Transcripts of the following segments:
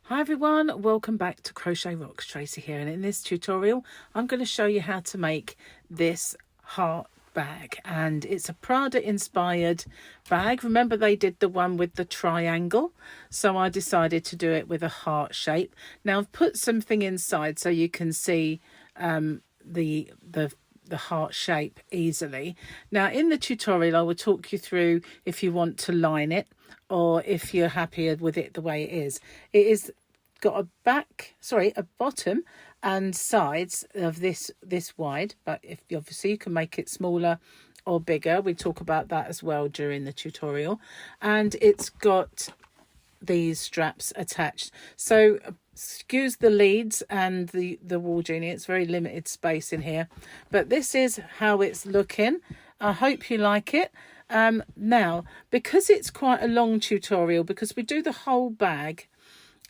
Hi everyone, welcome back to Crochet Rocks. Tracy here, and in this tutorial I'm going to show you how to make this heart bag, and it's a Prada inspired bag. Remember they did the one with the triangle, so I decided to do it with a heart shape. Now I've put something inside so you can see the heart shape easily. Now in the tutorial I will talk you through if you want to line it or if you're happier with it the way it is. It is got a bottom and sides of this wide, but if obviously you can make it smaller or bigger. We talk about that as well during the tutorial. And it's got these straps attached, so excuse the leads and the wall, Jeannie, it's very limited space in here, but this is how it's looking. I hope you like it. Now, because it's quite a long tutorial, because we do the whole bag,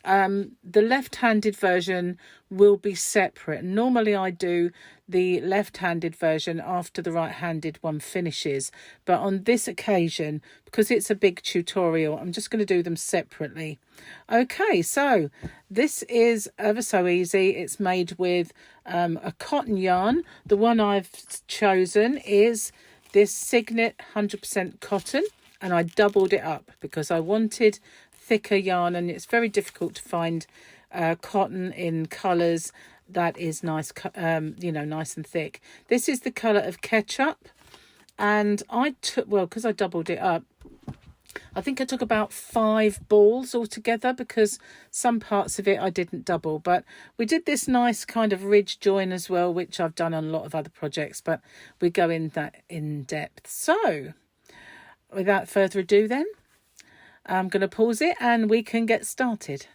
the left-handed version will be separate. Normally I do the left-handed version after the right-handed one finishes, but on this occasion, because it's a big tutorial, I'm just going to do them separately. Okay, so this is ever so easy. It's made with a cotton yarn. The one I've chosen is this Signet 100% cotton, and I doubled it up because I wanted thicker yarn, and it's very difficult to find cotton in colours that is nice, nice and thick. This is the colour of ketchup, and I took, well, because I doubled it up, I think I took about 5 balls altogether, because some parts of it I didn't double. But we did this nice kind of ridge join as well, which I've done on a lot of other projects, but we go in that in depth. So without further ado then, I'm going to pause it and we can get started.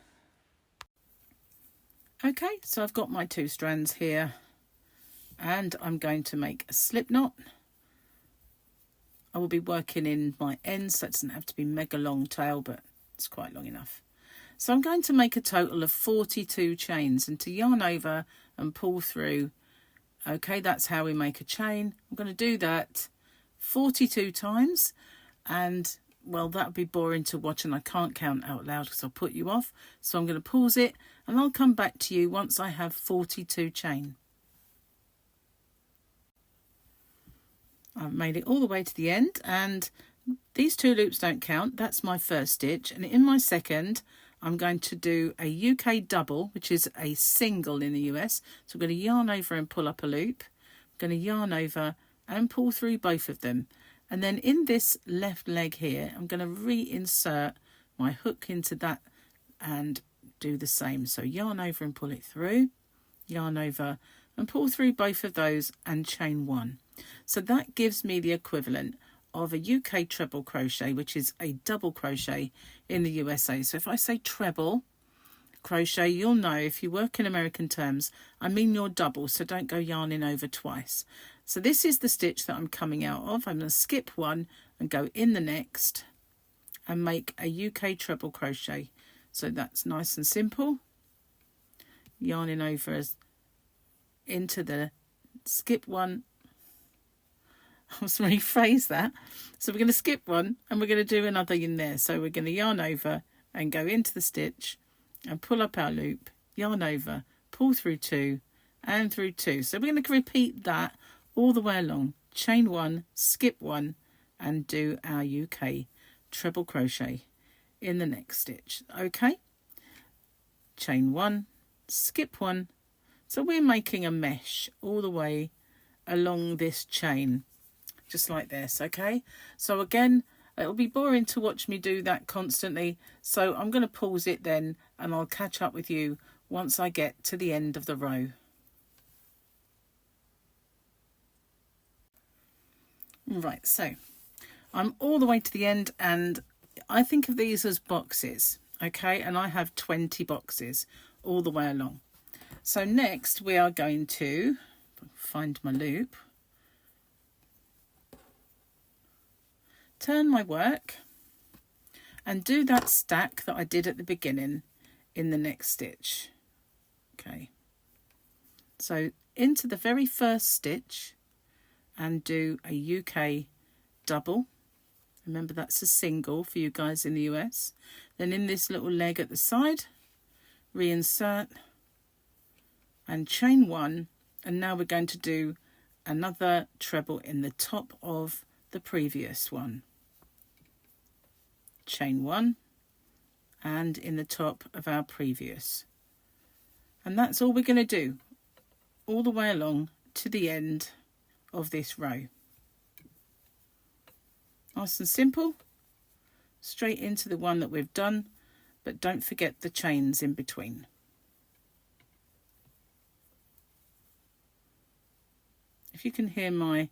Okay, so I've got my 2 strands here, and I'm going to make a slip knot. I will be working in my ends, so it doesn't have to be mega long tail, but it's quite long enough. So I'm going to make a total of 42 chains, and to yarn over and pull through. Okay, that's how we make a chain. I'm going to do that 42 times, and well, that would be boring to watch, and I can't count out loud because I'll put you off. So I'm going to pause it, and I'll come back to you once I have 42 chain. I've made it all the way to the end, and these 2 loops don't count. That's my first stitch, and in my second I'm going to do a UK double, which is a single in the US. So I'm going to yarn over and pull up a loop. I'm going to yarn over and pull through both of them. And then in this left leg here, I'm going to reinsert my hook into that and do the same. So yarn over and pull it through, yarn over and pull through both of those and chain 1. So that gives me the equivalent of a UK treble crochet, which is a double crochet in the USA. So if I say treble crochet, you'll know, if you work in American terms, I mean your double, so don't go yarning over twice. So this is the stitch that I'm coming out of. I'm going to skip 1 and go in the next and make a UK treble crochet. So that's nice and simple. Yarning over as into the skip 1. I must rephrase that. So we're going to skip 1 and we're going to do another in there. So we're going to yarn over and go into the stitch and pull up our loop, yarn over, pull through 2 and through 2. So we're going to repeat that all the way along. Chain 1, skip 1 and do our UK treble crochet in the next stitch. Okay, chain 1, skip 1. So we're making a mesh all the way along this chain, just like this. Okay, so again, it'll be boring to watch me do that constantly, so I'm going to pause it then, and I'll catch up with you once I get to the end of the row. Right, so I'm all the way to the end, and I think of these as boxes, okay, and I have 20 boxes all the way along. So next we are going to find my loop, turn my work and do that stack that I did at the beginning in the next stitch. Okay, so into the very first stitch and do a UK double. Remember, that's a single for you guys in the US. Then in this little leg at the side, reinsert and chain 1, and now we're going to do another treble in the top of the previous one. Chain 1 and in the top of our previous, and that's all we're going to do all the way along to the end of this row. Nice and simple, straight into the one that we've done, but don't forget the chains in between. If you can hear my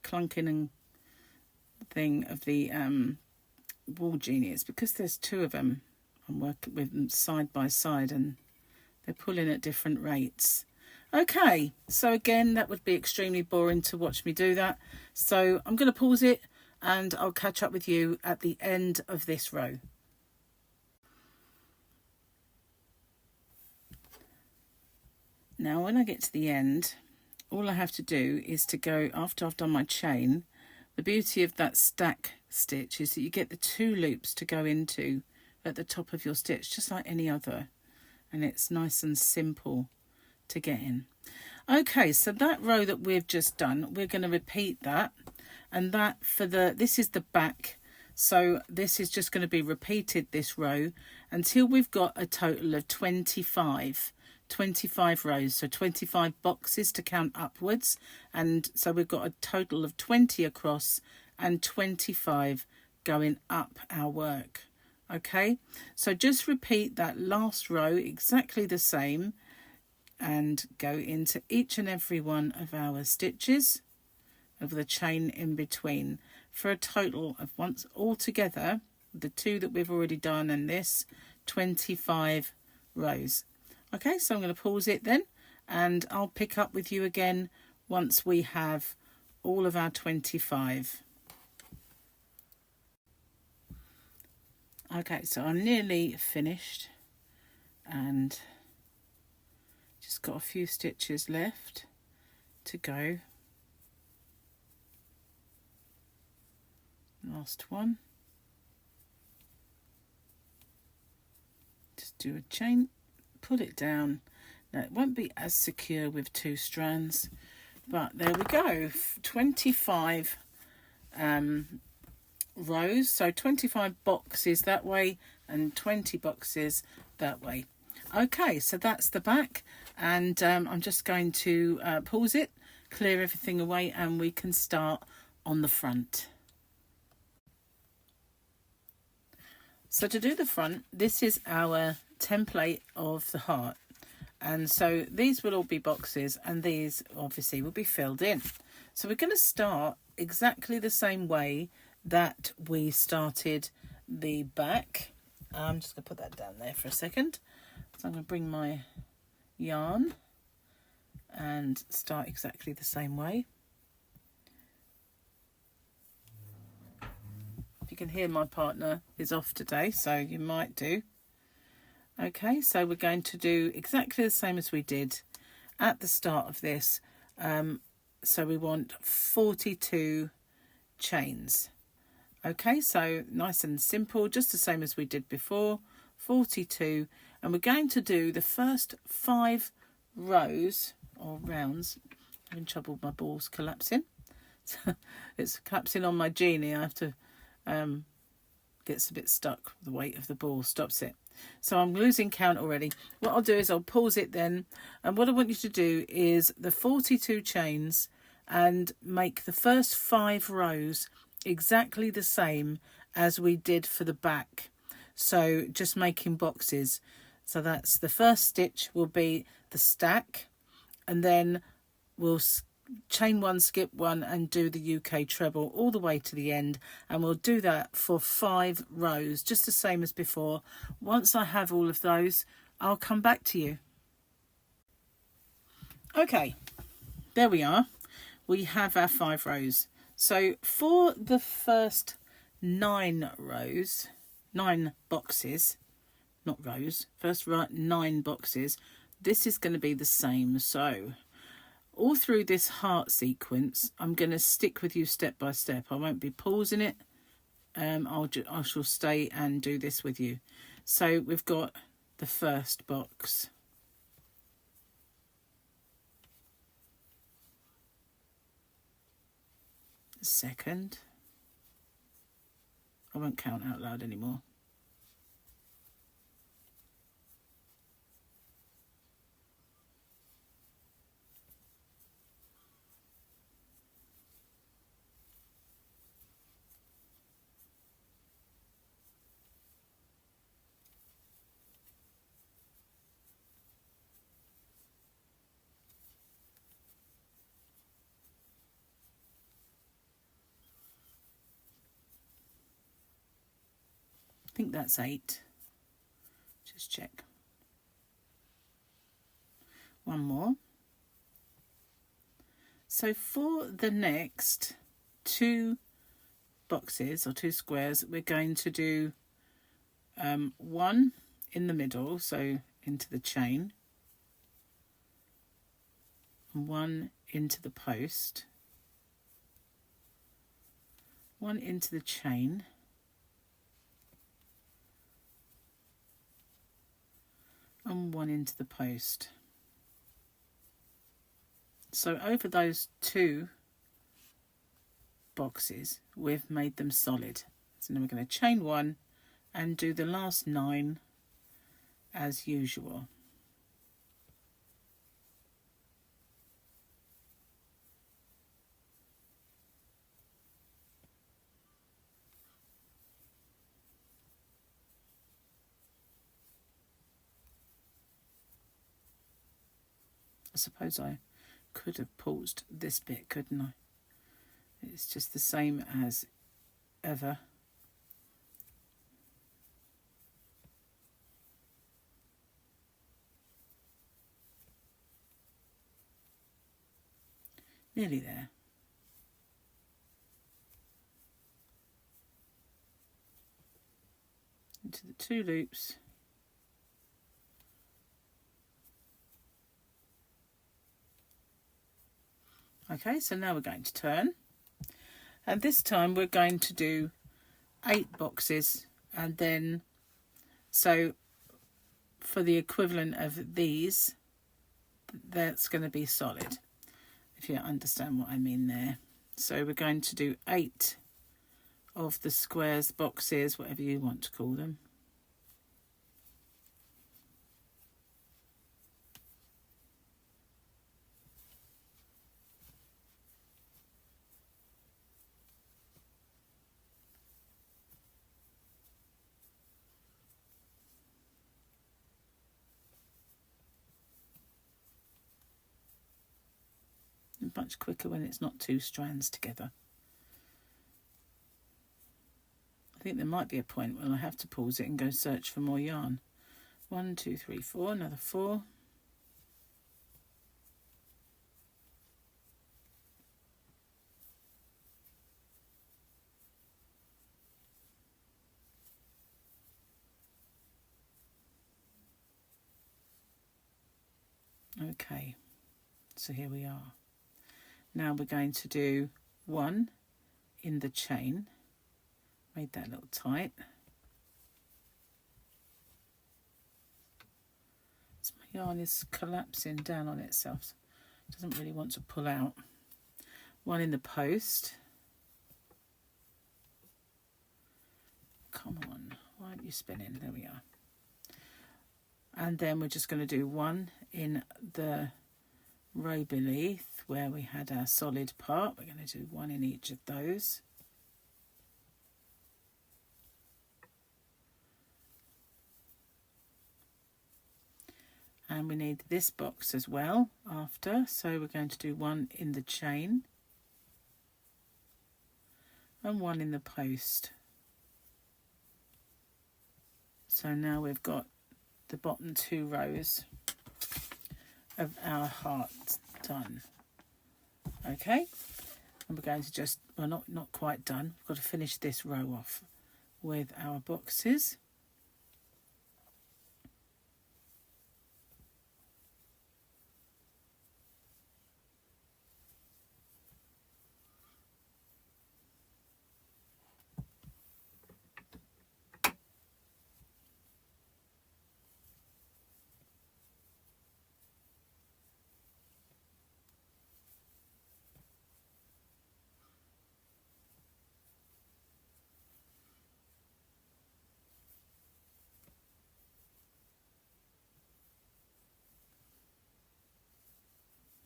clunking and thing of the Wool Genie, it's because there's two of them. I'm working with them side by side and they're pulling at different rates. Okay, so again, that would be extremely boring to watch me do that. So I'm going to pause it and I'll catch up with you at the end of this row. Now when I get to the end, all I have to do is to go, after I've done my chain, the beauty of that stack stitch is that you get the 2 loops to go into at the top of your stitch, just like any other, and it's nice and simple to get in. Okay, so that row that we've just done, we're going to repeat that, and that for this is the back, so this is just going to be repeated, this row, until we've got a total of 25 rows, so 25 boxes to count upwards, and so we've got a total of 20 across and 25 going up our work. Okay, so just repeat that last row exactly the same and go into each and every one of our stitches of the chain in between for a total of, once all together, the 2 that we've already done and this, 25 rows. Okay, so I'm going to pause it then and I'll pick up with you again once we have all of our 25. Okay, so I'm nearly finished and just got a few stitches left to go. Last one. Just do a chain, pull it down. Now it won't be as secure with 2 strands, but there we go. 25 rows, so 25 boxes that way and 20 boxes that way. Okay, so that's the back, and I'm just going to pause it, clear everything away, and we can start on the front. So to do the front, this is our template of the heart, and so these will all be boxes and these obviously will be filled in. So we're going to start exactly the same way that we started the back. I'm just going to put that down there for a second. So I'm going to bring my yarn and start exactly the same way. You can hear my partner is off today, so you might do. Okay, so we're going to do exactly the same as we did at the start of this. So we want 42 chains. Okay, so nice and simple, just the same as we did before, 42, and we're going to do the first 5 rows or rounds. I'm having trouble with my balls collapsing. It's collapsing on my Genie. I have to gets a bit stuck. The weight of the ball stops it. So I'm losing count already. What I'll do is I'll pause it then, and what I want you to do is the 42 chains and make the first 5 rows exactly the same as we did for the back. So just making boxes. So that's the first stitch will be the stack, and then we'll chain 1, skip 1 and do the UK treble all the way to the end, and we'll do that for 5 rows just the same as before. Once I have all of those, I'll come back to you. Okay, there we are. We have our 5 rows. So for the first 9 rows, 9 boxes, not rows, first 9 boxes, this is going to be the same. So all through this heart sequence, I'm going to stick with you step by step. I won't be pausing it. I shall stay and do this with you. So we've got the first box. The second. I won't count out loud anymore. I think that's 8. Just check. One more. So for the next 2 boxes or 2 squares, we're going to do one in the middle, so into the chain, and one into the post, one into the chain, and one into the post. So over those 2 boxes, we've made them solid. So now we're going to chain 1 and do the last 9 as usual. I suppose I could have paused this bit, couldn't I? It's just the same as ever. Nearly there. Into the 2 loops. Okay, so now we're going to turn, and this time we're going to do 8 boxes, and then so for the equivalent of these, that's going to be solid, if you understand what I mean there. So we're going to do 8 of the squares, boxes, whatever you want to call them. Much quicker when it's not 2 strands together. I think there might be a point when I have to pause it and go search for more yarn. 1, 2, 3, 4, another 4. Okay, so here we are. Now we're going to do 1 in the chain. Made that a little tight. So my yarn is collapsing down on itself. It doesn't really want to pull out. 1 in the post. Come on, why aren't you spinning? There we are. And then we're just going to do 1 in the row beneath where we had our solid part. We're going to do 1 in each of those. And we need this box as well after, so we're going to do 1 in the chain and 1 in the post. So now we've got the bottom 2 rows of our heart done. Okay, and we're going to just, well, not quite done. We've got to finish this row off with our boxes.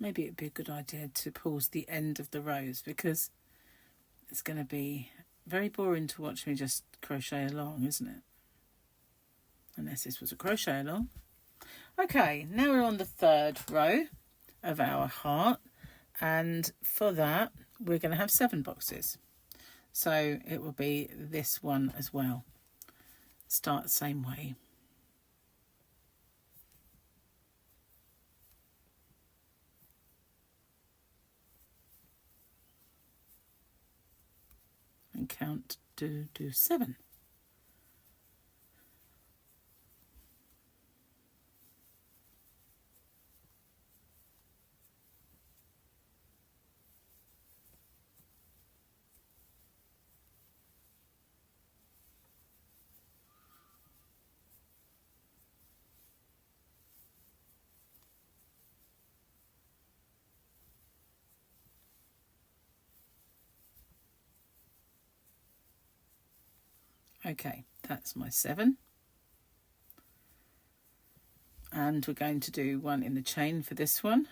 maybe it'd be a good idea to pause the end of the rows, because it's going to be very boring to watch me just crochet along, isn't it? Unless this was a crochet along. Okay, now we're on the third row of our heart, and for that we're going to have 7 boxes. So it will be this one as well. Start the same way. And count to 7. Okay, that's my 7. And we're going to do 1 in the chain for this one,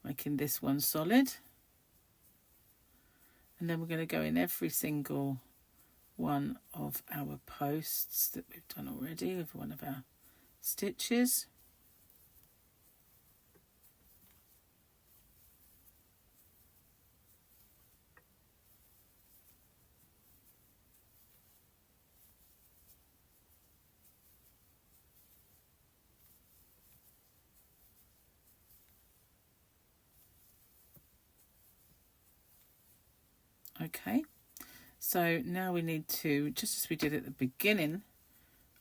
making this one solid. And then we're going to go in every single one of our posts that we've done already with one of our stitches. Okay, so now we need to, just as we did at the beginning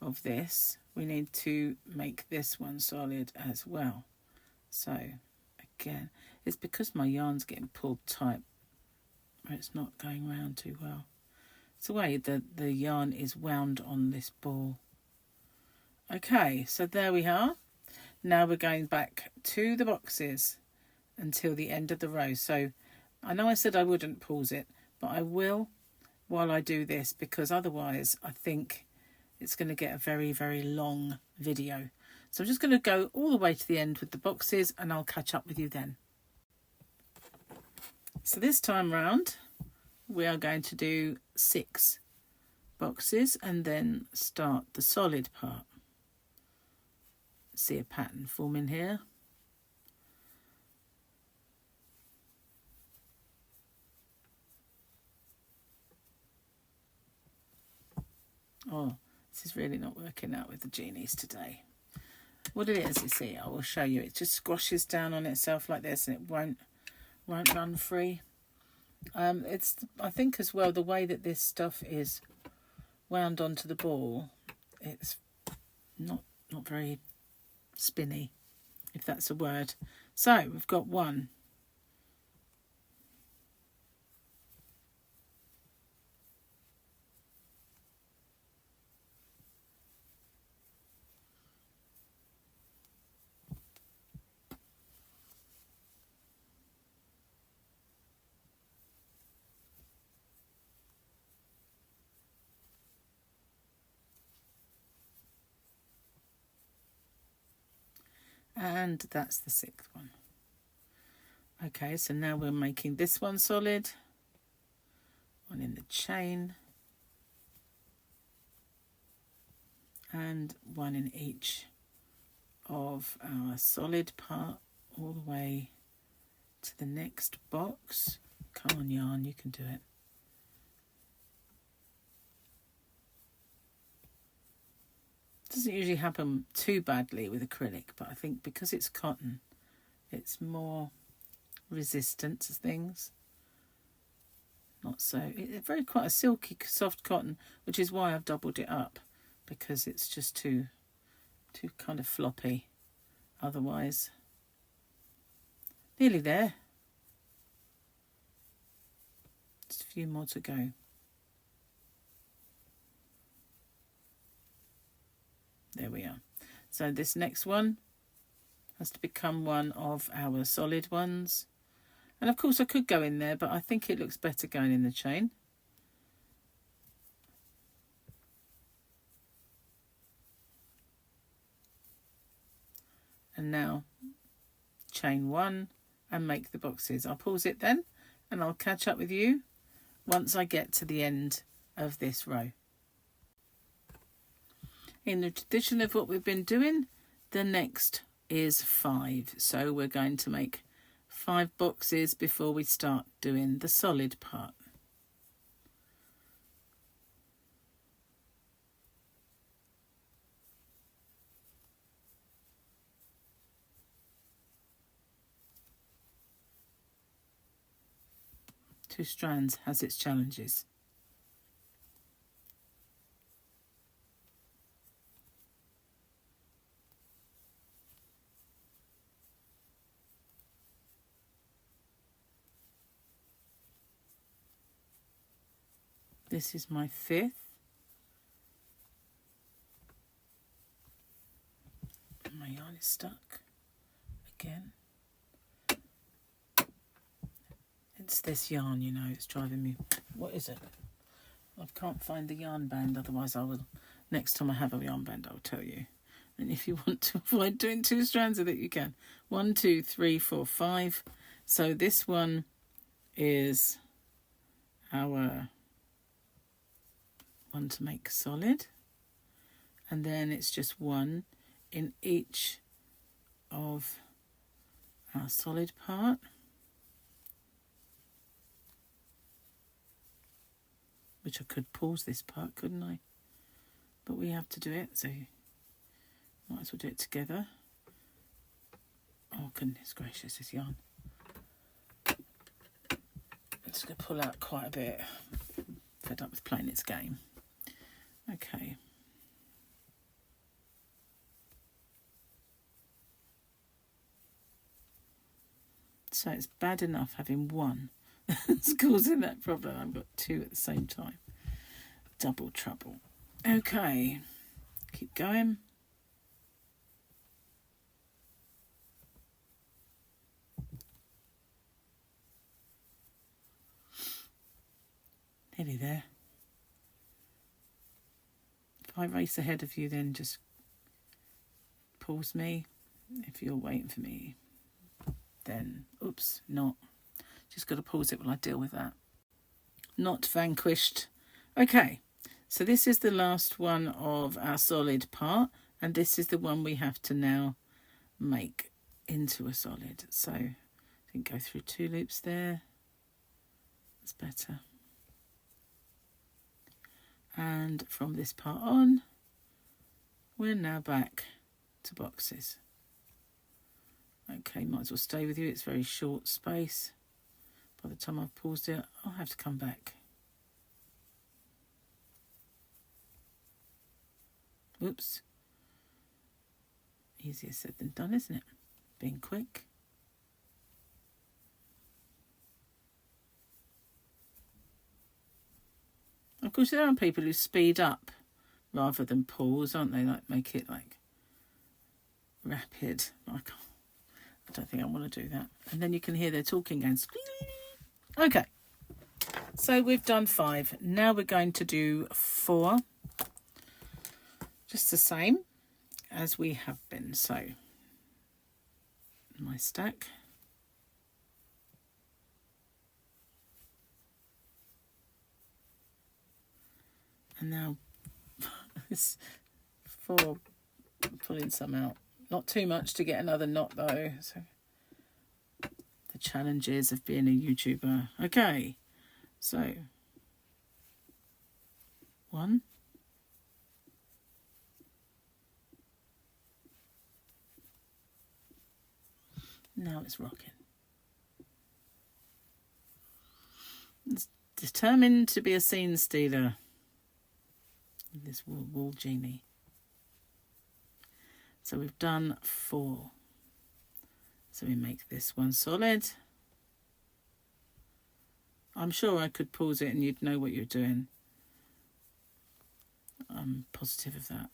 of this, we need to make this one solid as well. So again, it's because my yarn's getting pulled tight, or it's not going round too well. It's the way the yarn is wound on this ball. Okay, so there we are. Now we're going back to the boxes until the end of the row. So I know I said I wouldn't pause it, but I will while I do this, because otherwise I think it's going to get a very, very long video. So I'm just going to go all the way to the end with the boxes, and I'll catch up with you then. So this time round we are going to do 6 boxes and then start the solid part. See a pattern forming here. Oh, this is really not working out with the genies today. What it is, you see, I will show you. It just squashes down on itself like this, and it won't run free. It's, I think as well, the way that this stuff is wound onto the ball, it's not very spinny, if that's a word. So we've got 1. And that's the 6th one. Okay, so now we're making this one solid. 1 in the chain. And 1 in each of our solid part, all the way to the next box. Come on, yarn, you can do it. Doesn't usually happen too badly with acrylic, but I think because it's cotton, it's more resistant to things. Not so, it's very quite a silky, soft cotton, which is why I've doubled it up, because it's just too kind of floppy otherwise. Nearly there. Just a few more to go. There we are. So this next one has to become one of our solid ones. And of course I could go in there, but I think it looks better going in the chain. And now chain 1 and make the boxes. I'll pause it then and I'll catch up with you once I get to the end of this row. In the tradition of what we've been doing, the next is 5. So we're going to make 5 boxes before we start doing the solid part. Two strands has its challenges. This is my 5th. My yarn is stuck again. It's this yarn, you know, it's driving me. What is it? I can't find the yarn band, otherwise I will, next time I have a yarn band, I'll tell you. And if you want to avoid doing 2 strands of it, you can. 1, 2, 3, 4, 5. So this one is our one to make solid, and then it's just 1 in each of our solid part, which I could pause this part, couldn't I? But we have to do it, so might as well do it together. Oh goodness gracious, this yarn. I'm just going to pull out quite a bit. Fed up with playing its game. Okay. So it's bad enough having 1. It's causing that problem. I've got 2 at the same time. Double trouble. Okay. Keep going. Nearly there. If I race ahead of you, then just pause me. If you're waiting for me, then oops, not. Just got to pause it while I deal with that. Not vanquished. Okay, so this is the last one of our solid part, and this is the one we have to now make into a solid. So I think go through 2 loops there. That's better. And from this part on, we're now back to boxes. Okay, might as well stay with you. It's very short space. By the time I've paused it, I'll have to come back. Oops. Easier said than done, isn't it? Being quick. Of course, there are people who speed up rather than pause, aren't they? Like make it like rapid. I don't think I want to do that. And then you can hear they're talking and okay. So we've done 5. Now we're going to do 4. Just the same as we have been. So my stack. And now it's 4, pulling some out. Not too much to get another knot though. So the challenges of being a YouTuber. Okay, so 1. Now it's rocking. It's determined to be a scene stealer. This wool genie. So we've done 4. So we make this one solid. I'm sure I could pause it and you'd know what you're doing. I'm positive of that.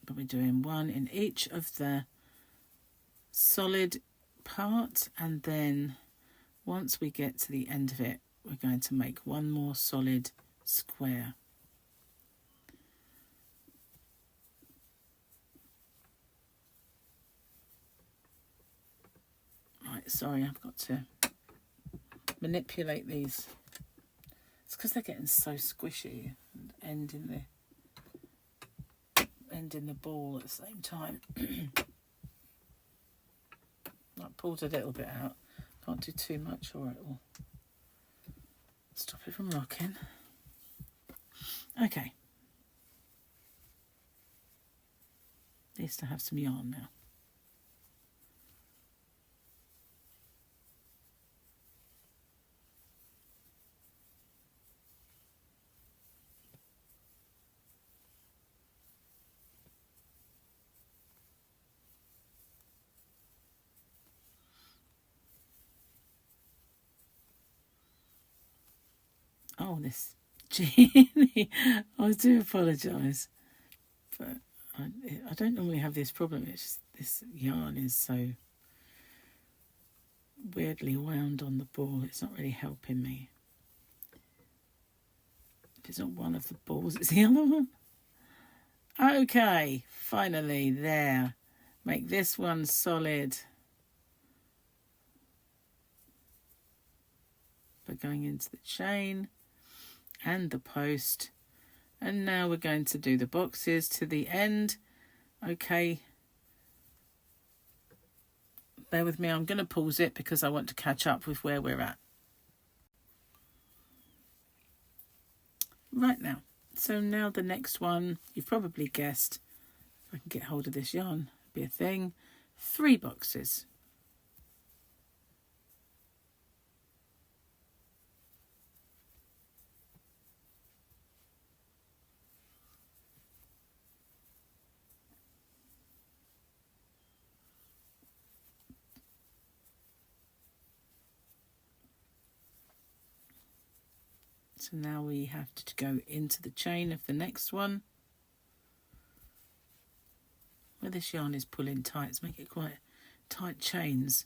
But we're doing 1 in each of the solid part, and then once we get to the end of it, we're going to make 1 more solid square. sorry, I've got to manipulate these. It's because they're getting so squishy and ending the ball at the same time. I pulled a little bit out. Can't do too much or it will stop it from rocking. Okay. Needs to have some yarn now. Oh, this genie. I do apologise, but I don't normally have this problem. It's just this yarn is so weirdly wound on the ball. It's not really helping me. If it's not one of the balls, it's the other one. Okay, finally there. Make this one solid. By going into the chain and the post, and now we're going to do the boxes to the end. Okay, bear with me, I'm going to pause it because I want to catch up with where we're at right now. So now the next one, you've probably guessed, if I can get hold of this yarn, it'll be a thing. 3 boxes. So now we have to go into the chain of the next one. Where this yarn is pulling tight, it's making it quite tight chains.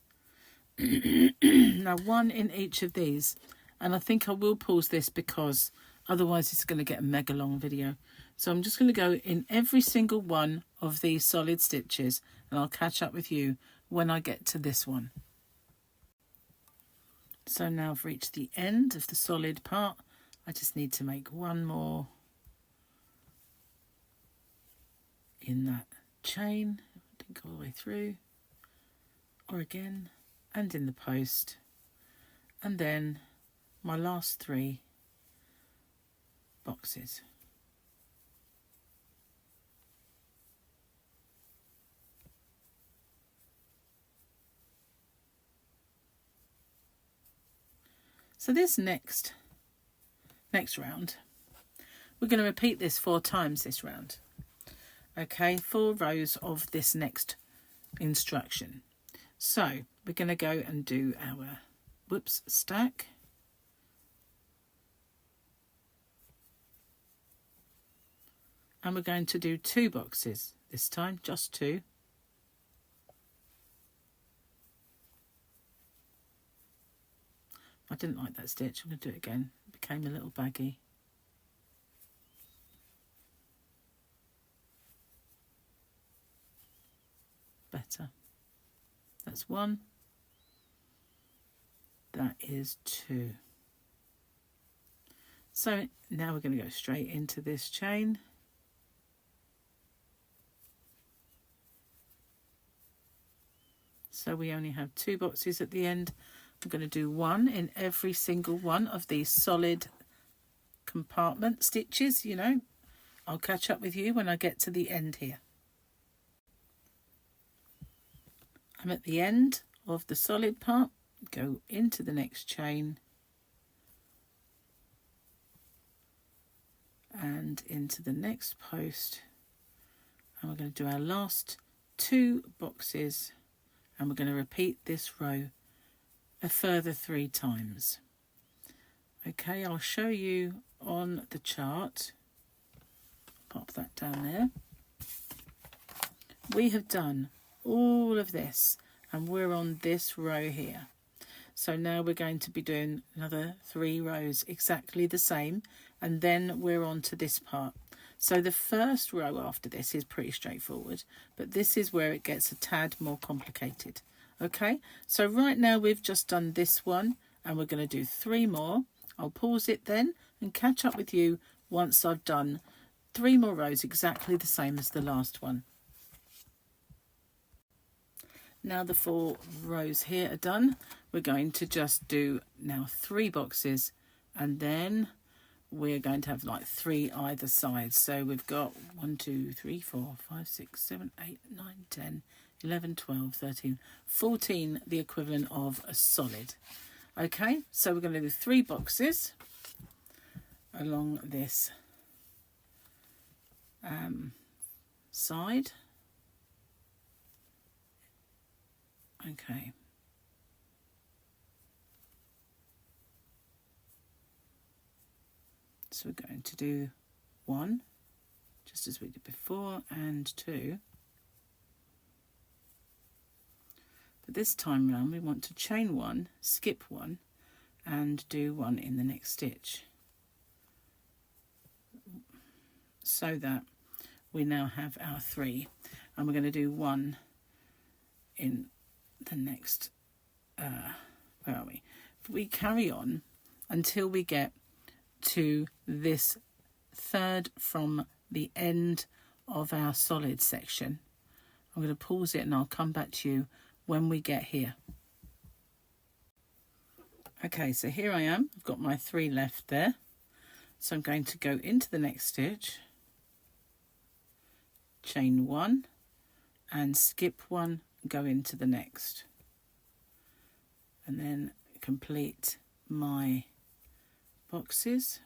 Now 1 in each of these, and I think I will pause this because otherwise it's going to get a mega long video. So I'm just going to go in every single one of these solid stitches, and I'll catch up with you when I get to this one. So now I've reached the end of the solid part. I just need to make one more in that chain. Didn't go all the way through. Or again, and in the post. And then my last 3 boxes. So this next round, we're going to repeat this 4 times this round. Okay, 4 rows of this next instruction. So we're going to go and do our stack. And we're going to do 2 boxes this time, just 2. I didn't like that stitch. I'm going to do it again. It became a little baggy. Better. That's 1. That is 2. So now we're going to go straight into this chain. So we only have 2 boxes at the end. I'm going to do 1 in every single one of these solid compartment stitches, you know. I'll catch up with you when I get to the end here. I'm at the end of the solid part. Go into the next chain and into the next post, and we're going to do our last 2 boxes, and we're going to repeat this row a further 3 times. Okay, I'll show you on the chart. Pop that down there. We have done all of this and we're on this row here. So now we're going to be doing another 3 rows exactly the same, and then we're on to this part. So the first row after this is pretty straightforward, but this is where it gets a tad more complicated. Okay, so right now we've just done this one and we're going to do 3 more. I'll pause it then and catch up with you once I've done 3 more rows exactly the same as the last one. Now the 4 rows here are done. We're going to just do now 3 boxes, and then we're going to have like 3 either side. So we've got 1, 2, 3, 4, 5, 6, 7, 8, 9, 10, 11, 12, 13, 14, the equivalent of a solid. Okay, so we're going to do 3 boxes along this side. Okay. So we're going to do 1, just as we did before, and 2. But this time round we want to chain 1, skip 1, and do 1 in the next stitch, so that we now have our 3, and we're going to do 1 in the next, where are we? We carry on until we get to this 3rd from the end of our solid section. I'm going to pause it and I'll come back to you when we get here. Okay, so here I am. I've got my 3 left there. So I'm going to go into the next stitch, chain 1 and skip 1, go into the next, and then complete my boxes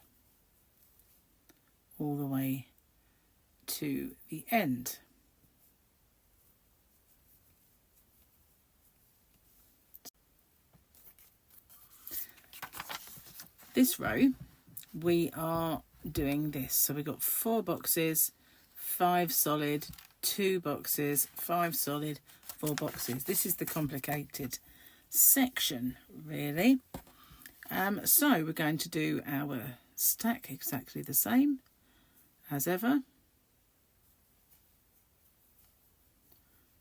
all the way to the end. This row we are doing this, so we've got 4 boxes, 5 solid, 2 boxes, 5 solid, 4 boxes. This is the complicated section, really. So we're going to do our stack exactly the same as ever,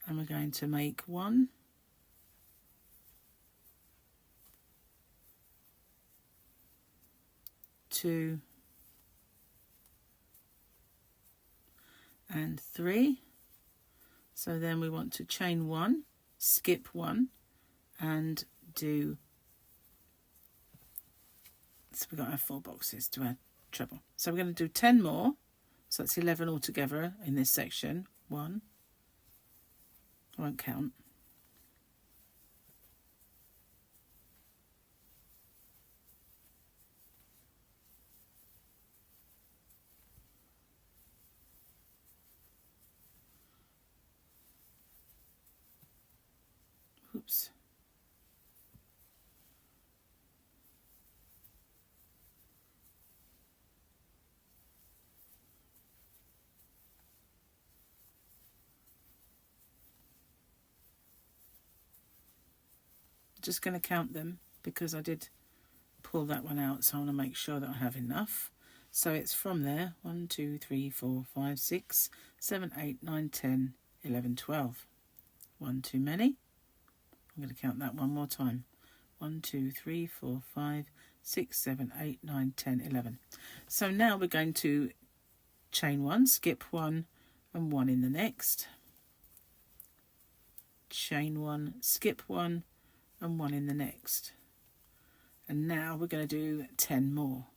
and we're going to make 1, 2, and 3. So then we want to chain 1, skip 1, and do, so we've got our 4 boxes to our treble. So we're going to do 10 more, so that's 11 altogether in this section. 1, I won't count. Oops. Just going to count them because I did pull that one out, so I want to make sure that I have enough. So it's from there 1, 2, 3, 4, 5, 6, 7, 8, 9, 10, 11, 12. 1 too many. I'm going to count that one more time. 1, 2, 3, 4, 5, 6, 7, 8, 9, 10, 11. So now we're going to chain 1, skip 1, and 1 in the next. Chain 1, skip 1, and 1 in the next. And now we're going to do 10 more.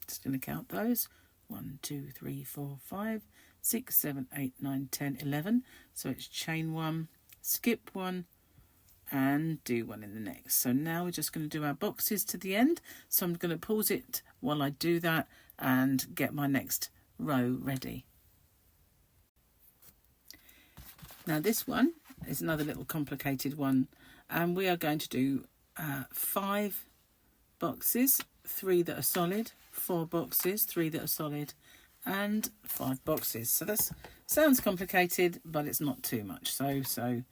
Just going to count those. 1, 2, 3, 4, 5, 6, 7, 8, 9, 10, 11. So it's chain 1, skip 1, and do 1 in the next. So now we're just going to do our boxes to the end. So I'm going to pause it while I do that and get my next row ready. Now this one is another little complicated one, and we are going to do 5 boxes, 3 that are solid, 4 boxes, 3 that are solid, and 5 boxes. So that sounds complicated, but it's not too much. So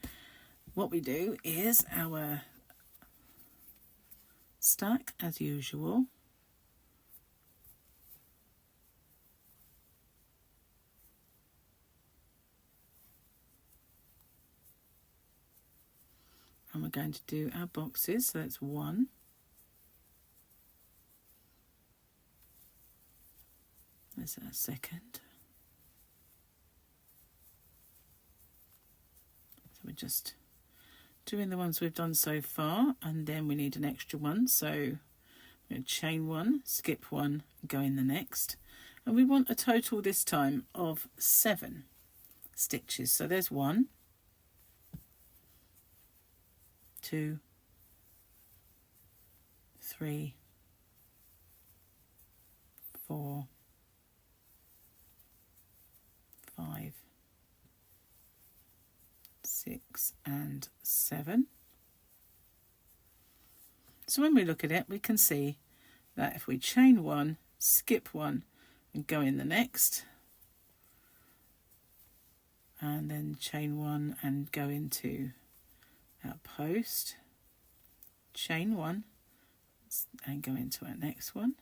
what we do is our stack as usual. And we're going to do our boxes. So that's 1, there's our second. So we're just doing the ones we've done so far, and then we need an extra one. So we're going to chain 1, skip 1, and go in the next. And we want a total this time of 7 stitches. So there's 1, 2, 3, 4, 5, 6 and 7. So when we look at it, we can see that if we chain 1, skip 1 and go in the next, and then chain 1 and go into our post, chain 1 and go into our next one,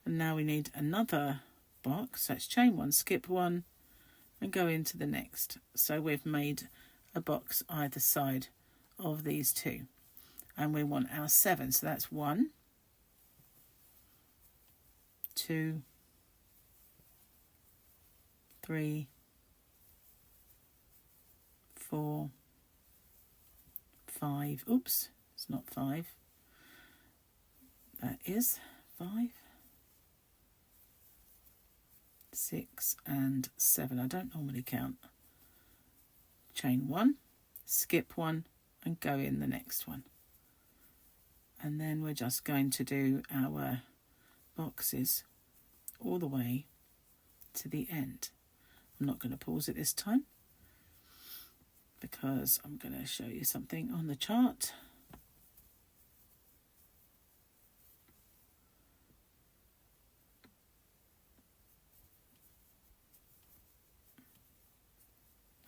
and now we need another box. So it's chain 1, skip 1 and go into the next. So we've made a box either side of these 2, and we want our 7. So that's 1, 2, 3, 4, 5. Oops, it's not 5. That is 5, 6 and 7. I don't normally count. Chain 1, skip 1 and go in the next one. And then we're just going to do our boxes all the way to the end. I'm not going to pause it this time because I'm going to show you something on the chart.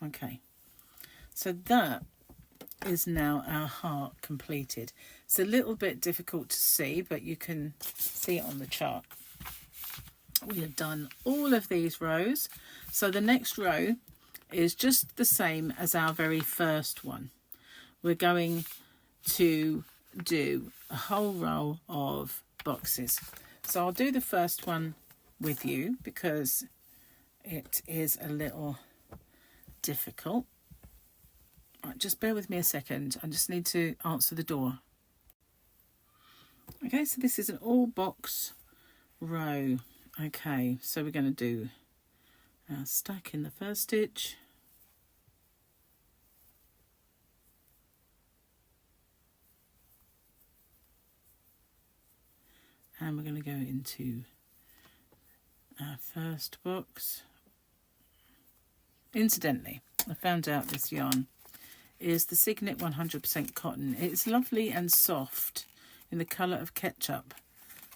Okay, so that is now our heart completed. It's a little bit difficult to see, but you can see it on the chart. We have done all of these rows, so the next row is just the same as our very first one. We're going to do a whole row of boxes. So I'll do the first one with you because it is a little difficult. Right, just bear with me a second. I just need to answer the door. Okay, so this is an all box row. Okay, so we're going to do our stack in the first stitch, and we're going to go into our first box. Incidentally, I found out this yarn is the Signet 100% cotton. It's lovely and soft in the colour of ketchup,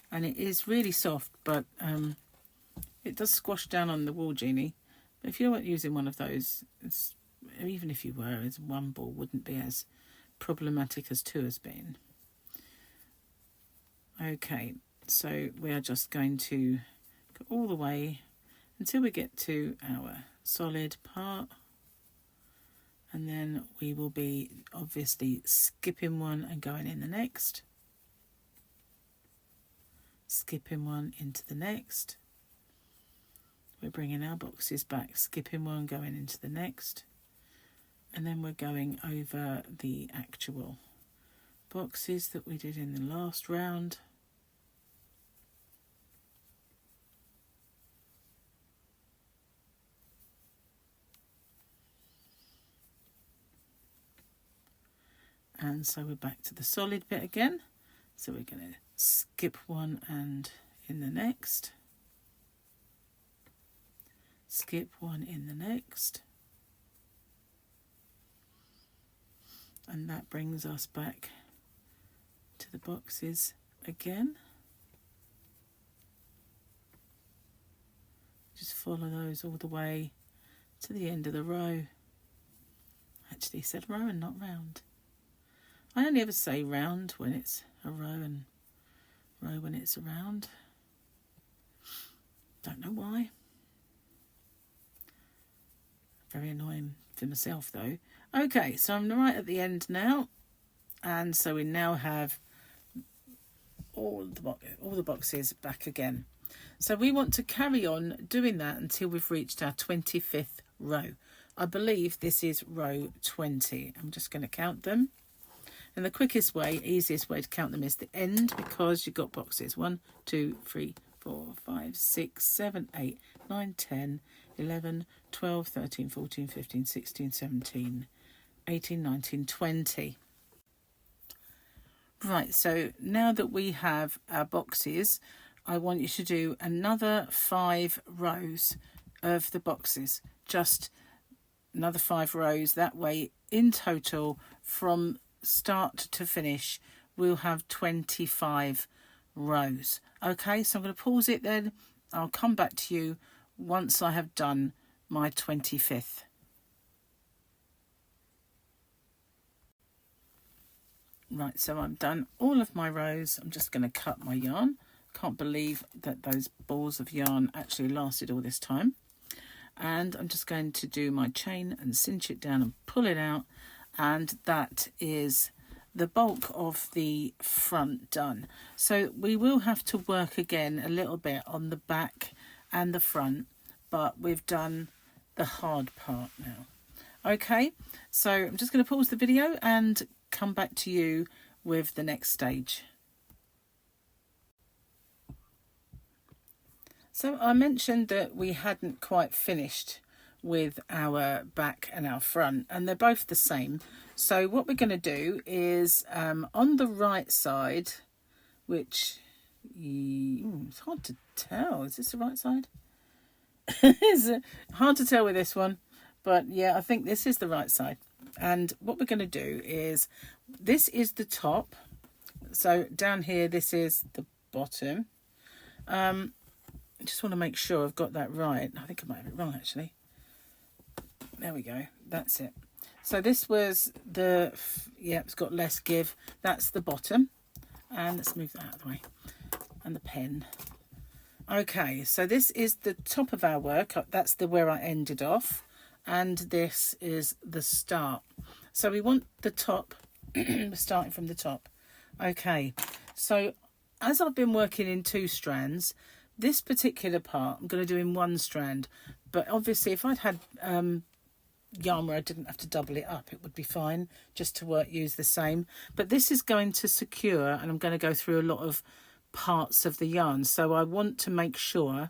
and it is really soft, but it does squash down on the wool genie. But if you're not using one of those, even if you were, one ball wouldn't be as problematic as 2 has been. Okay, so we are just going to go all the way until we get to our solid part, and then we will be obviously skipping 1 and going in the next, skipping 1 into the next. We're bringing our boxes back, skipping 1, going into the next, and then we're going over the actual boxes that we did in the last round. And so we're back to the solid bit again. So we're going to skip 1 and in the next, skip 1 in the next, And that brings us back to the boxes again. Just follow those all the way to the end of the row. Actually, it said row and not round. I only ever say round when it's a row and row when it's a round. Don't know why. Very annoying for myself though. Okay, so I'm right at the end now. And so we now have all the boxes back again. So we want to carry on doing that until we've reached our 25th row. I believe this is row 20. I'm just going to count them. And the quickest way, easiest way to count them is the end, because you've got boxes 1, 2, 3, 4, 5, 6, 7, 8, 9, 10, 11, 12, 13, 14, 15, 16, 17, 18, 19, 20. Right, so now that we have our boxes, I want you to do another 5 rows of the boxes. Just another 5 rows. That way, in total, from start to finish, we'll have 25 rows. Okay, so I'm going to pause it then. I'll come back to you once I have done my 25th. Right, so I've done all of my rows. I'm just going to cut my yarn. Can't believe that those balls of yarn actually lasted all this time. And I'm just going to do my chain and cinch it down and pull it out. And that is the bulk of the front done. So we will have to work again a little bit on the back and the front, but we've done the hard part now. Okay, so I'm just going to pause the video and come back to you with the next stage. So I mentioned that we hadn't quite finished with our back and our front, and they're both the same. So what we're going to do is on the right side, which it's hard to tell, is this the right side? It's hard to tell with this one, but yeah, I think this is the right side. And what we're going to do is, this is the top, so down here this is the bottom. I just want to make sure I've got that right. I think I might have it wrong actually. There we go, that's it. So this was the, yeah, it's got less give. That's the bottom. And let's move that out of the way. And the pen. Okay, so this is the top of our work. That's where I ended off. And this is the start. So we want the top, we're starting from the top. Okay, so as I've been working in 2 strands, this particular part I'm going to do in 1 strand. But obviously if I'd had yarn where I didn't have to double it up, it would be fine just to use the same. But this is going to secure, and I'm going to go through a lot of parts of the yarn, so I want to make sure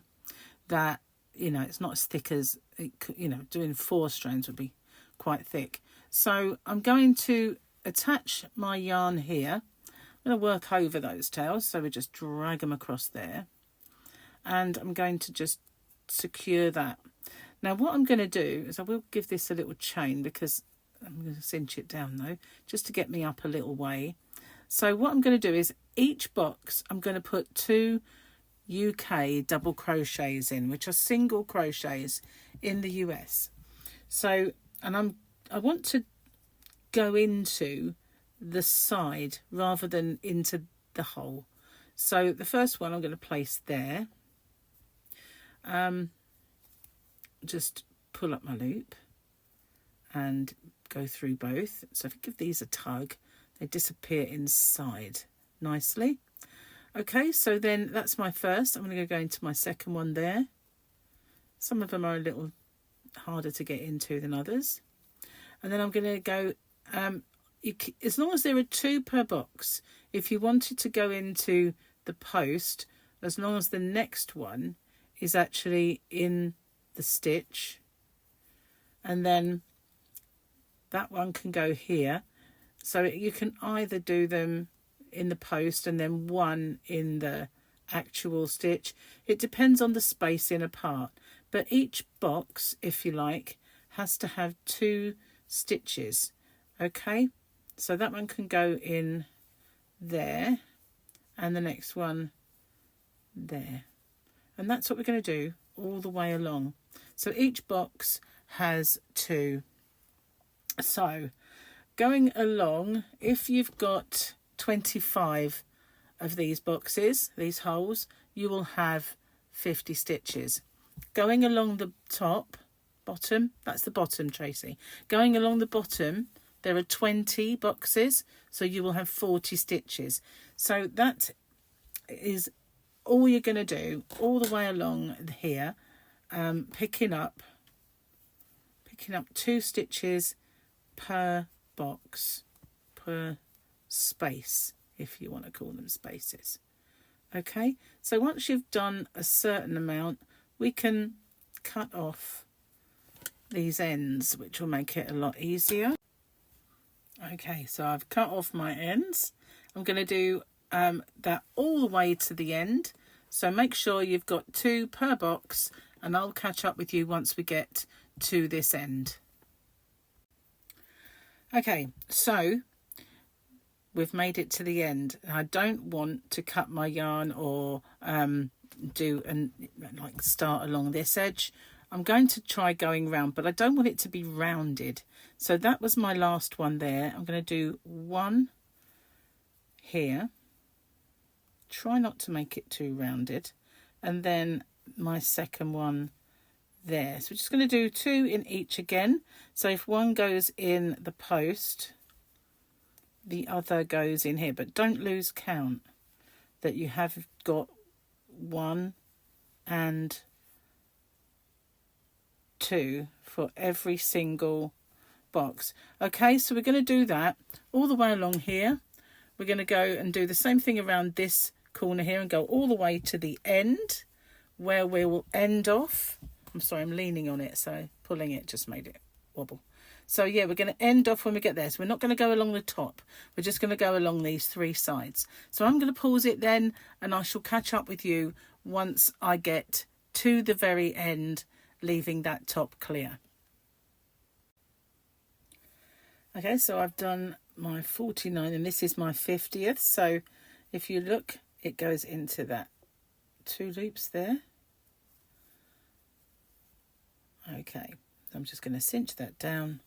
that, you know, it's not as thick as it could, you know, doing 4 strands would be quite thick. So I'm going to attach my yarn here. I'm going to work over those tails, so we just drag them across there, and I'm going to just secure that. Now what I'm going to do is I will give this a little chain, because I'm going to cinch it down though, just to get me up a little way. So what I'm going to do is each box I'm going to put 2 UK double crochets in, which are single crochets in the US. So, and I want to go into the side rather than into the hole. So the first one I'm going to place there. Just pull up my loop and go through both. So if I give these a tug, they disappear inside nicely. Okay, so then that's my first. I'm going to go into my second one there. Some of them are a little harder to get into than others. And then I'm going to go, as long as there are 2 per box, if you wanted to go into the post, as long as the next one is actually in the stitch, and then that one can go here. So you can either do them in the post and then one in the actual stitch. It depends on the spacing apart, but each box, if you like, has to have 2 stitches. Okay, So that one can go in there, and the next one there. And that's what we're going to do all the way along. So each box has 2. So going along, if you've got 25 of these boxes, these holes, you will have 50 stitches. Going along the bottom, that's the bottom, Tracy. Going along the bottom, there are 20 boxes, so you will have 40 stitches. So that is all you're going to do all the way along here, picking up 2 stitches per box, per space, if you want to call them spaces. Okay, so once you've done a certain amount, we can cut off these ends, which will make it a lot easier. Okay, so I've cut off my ends. I'm going to do that all the way to the end. So make sure you've got 2 per box, and I'll catch up with you once we get to this end. Okay, so we've made it to the end. I don't want to cut my yarn or start along this edge. I'm going to try going round, but I don't want it to be rounded. So that was my last one there. I'm going to do 1 here. Try not to make it too rounded. And then my second one there. So we're just going to do 2 in each again. So if one goes in the post, the other goes in here. But don't lose count that you have got 1 and 2 for every single box. Okay, so we're going to do that all the way along here. We're going to go and do the same thing around this corner here and go all the way to the end where we will end off. I'm sorry, I'm leaning on it, so pulling it just made it wobble. So yeah, we're going to end off when we get there. So we're not going to go along the top. We're just going to go along these 3 sides. So I'm going to pause it then, and I shall catch up with you once I get to the very end, leaving that top clear. Okay, so I've done my 49 and this is my 50th. So if you look, it goes into that 2 loops there. Okay, I'm just going to cinch that down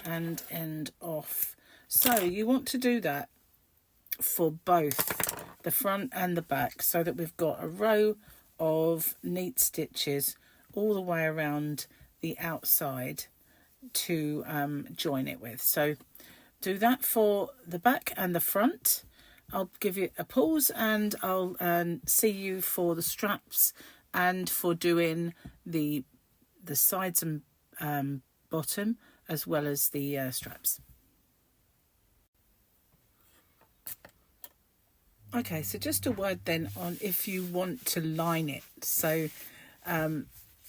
and end off. So you want to do that for both the front and the back so that we've got a row of neat stitches all the way around the outside to join it with. So do that for the back and the front. I'll give you a pause and I'll see you for the straps and for doing the sides and bottom as well as the straps. Okay, so just a word then on if you want to line it. So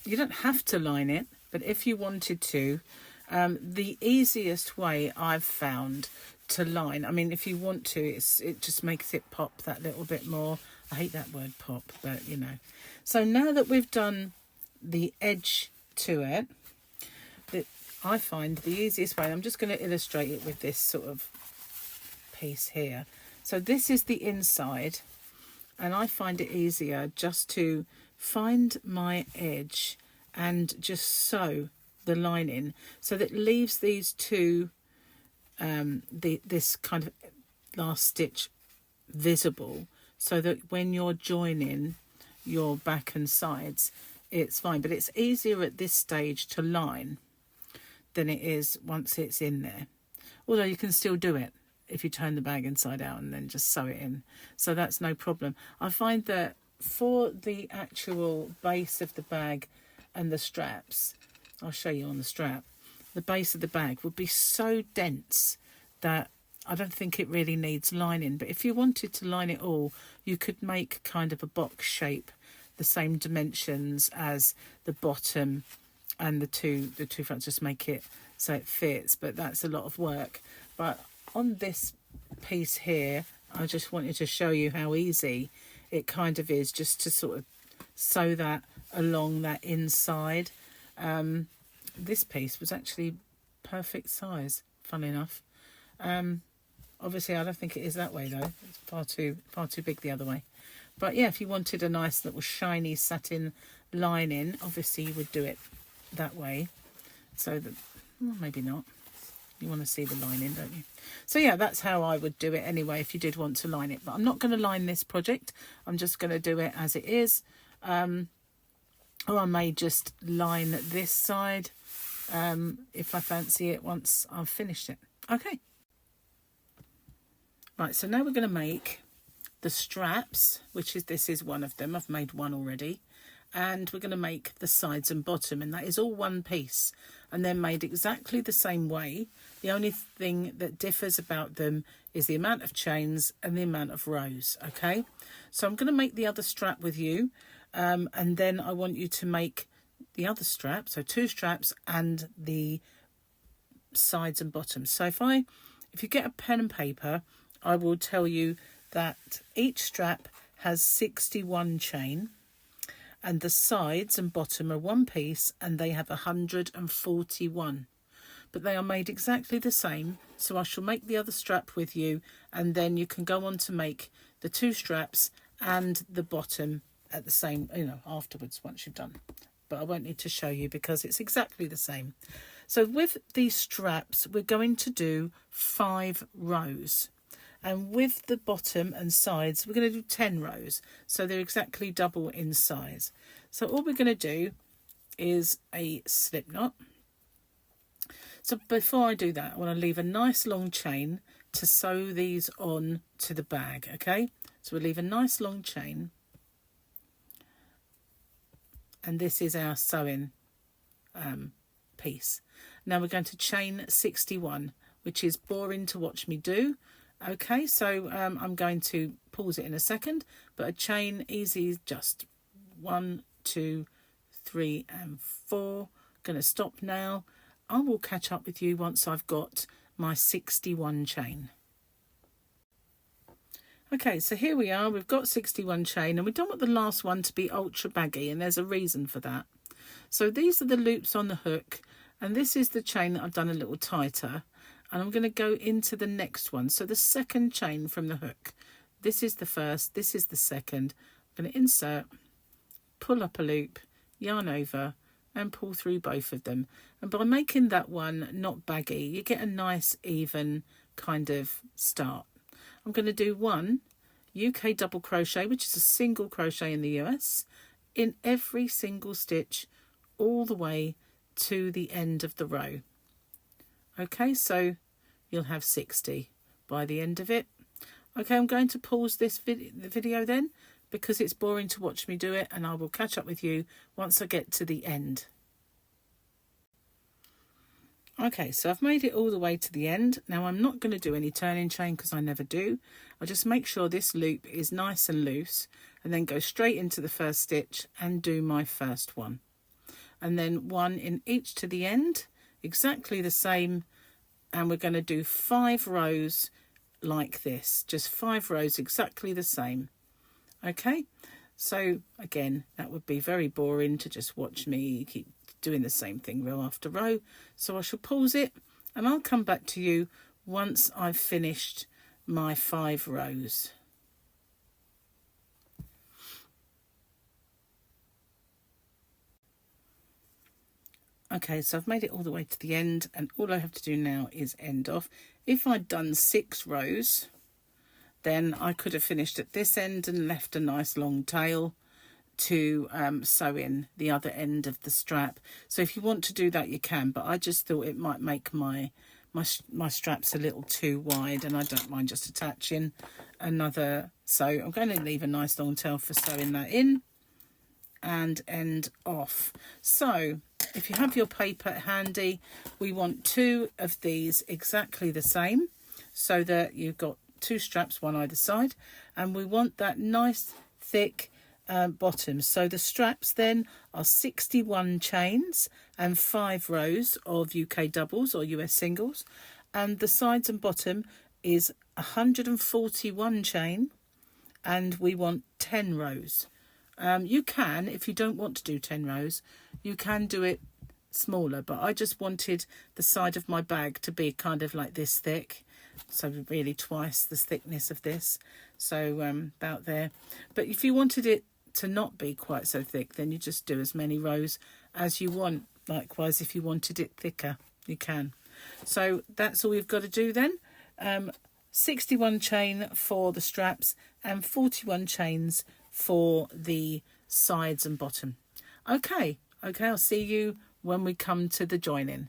you don't have to line it, but if you wanted to, the easiest way I've found to line, I mean, if you want to, it just makes it pop that little bit more. I hate that word pop, but you know. So now that we've done the edge to it, that I find the easiest way, I'm just going to illustrate it with this sort of piece here. So this is the inside, and I find it easier just to find my edge and just sew the line in so that it leaves these 2 this kind of last stitch visible, so that when you're joining your back and sides it's fine. But it's easier at this stage to line than it is once it's in there, although you can still do it if you turn the bag inside out and then just sew it in, so that's no problem. I find that for the actual base of the bag and the straps, I'll show you on the strap, the base of the bag would be so dense that I don't think it really needs lining. But if you wanted to line it all, you could make kind of a box shape, the same dimensions as the bottom and the two fronts, just make it so it fits. But that's a lot of work. But on this piece here, I just wanted to show you how easy it kind of is just to sort of sew that along that inside. This piece was actually perfect size, fun enough. Obviously I don't think it is that way though, it's far too big the other way. But yeah, if you wanted a nice little shiny satin lining, obviously you would do it that way. So that, well, maybe not. You want to see the lining, don't you? So yeah, that's how I would do it anyway if you did want to line it. But I'm not going to line this project. I'm just going to do it as it is. Or I may just line this side if I fancy it once I've finished it. Okay. Right, so now we're going to make the straps, which is, this is one of them. I've made one already. And we're going to make the sides and bottom, and that is all one piece. And they're made exactly the same way. The only thing that differs about them is the amount of chains and the amount of rows, okay? So I'm going to make the other strap with you, and then I want you to make the other strap, so 2 straps and the sides and bottoms. So if you get a pen and paper, I will tell you that each strap has 61 chain, and the sides and bottom are one piece, and they have 141. But they are made exactly the same, so I shall make the other strap with you, and then you can go on to make the 2 straps and the bottom at the same, afterwards once you've done. But I won't need to show you because it's exactly the same. So with these straps, we're going to do 5 rows. And with the bottom and sides, we're going to do 10 rows. So they're exactly double in size. So all we're going to do is a slip knot. So before I do that, I want to leave a nice long chain to sew these on to the bag, okay? So we'll leave a nice long chain. And this is our sewing piece. Now we're going to chain 61, which is boring to watch me do. Okay, so I'm going to pause it in a second, but a chain easy, just 1, 2, 3 and 4. Going to stop now. I will catch up with you once I've got my 61 chain. Okay, so here we are, we've got 61 chain, and we don't want the last one to be ultra baggy, and there's a reason for that. So these are the loops on the hook, and this is the chain that I've done a little tighter. And I'm going to go into the next one. So the second chain from the hook. This is the first, this is the second. I'm going to insert, pull up a loop, yarn over, and pull through both of them. And by making that one not baggy, you get a nice even kind of start. I'm going to do 1 UK double crochet, which is a single crochet in the US, in every single stitch all the way to the end of the row. Okay, so you'll have 60 by the end of it. Okay, I'm going to pause this video then, because it's boring to watch me do it, and I will catch up with you once I get to the end. Okay, so I've made it all the way to the end. Now I'm not going to do any turning chain because I never do. I'll just make sure this loop is nice and loose, and then go straight into the first stitch and do my first one. And then 1 in each to the end, exactly the same. And we're going to do 5 rows like this, just 5 rows exactly the same. Okay, so again, that would be very boring to just watch me keep doing the same thing row after row. So I shall pause it, and I'll come back to you once I've finished my 5 rows. Okay, so I've made it all the way to the end, and all I have to do now is end off. If I'd done 6 rows, then I could have finished at this end and left a nice long tail to sew in the other end of the strap. So if you want to do that, you can, but I just thought it might make my straps a little too wide, and I don't mind just attaching another. So I'm going to leave a nice long tail for sewing that in and end off. So if you have your paper handy, we want 2 of these exactly the same, so that you've got 2 straps, one either side, and we want that nice thick bottom. So the straps then are 61 chains and 5 rows of UK doubles or US singles, and the sides and bottom is 141 chain, and we want 10 rows. You can, if you don't want to do 10 rows, you can do it smaller, but I just wanted the side of my bag to be kind of like this thick, so really twice the thickness of this, so about there. But if you wanted it to not be quite so thick, then you just do as many rows as you want. Likewise, if you wanted it thicker, you can. So that's all we've got to do then. 61 chain for the straps and 41 chains for the sides and bottom. Okay, I'll see you when we come to the joining.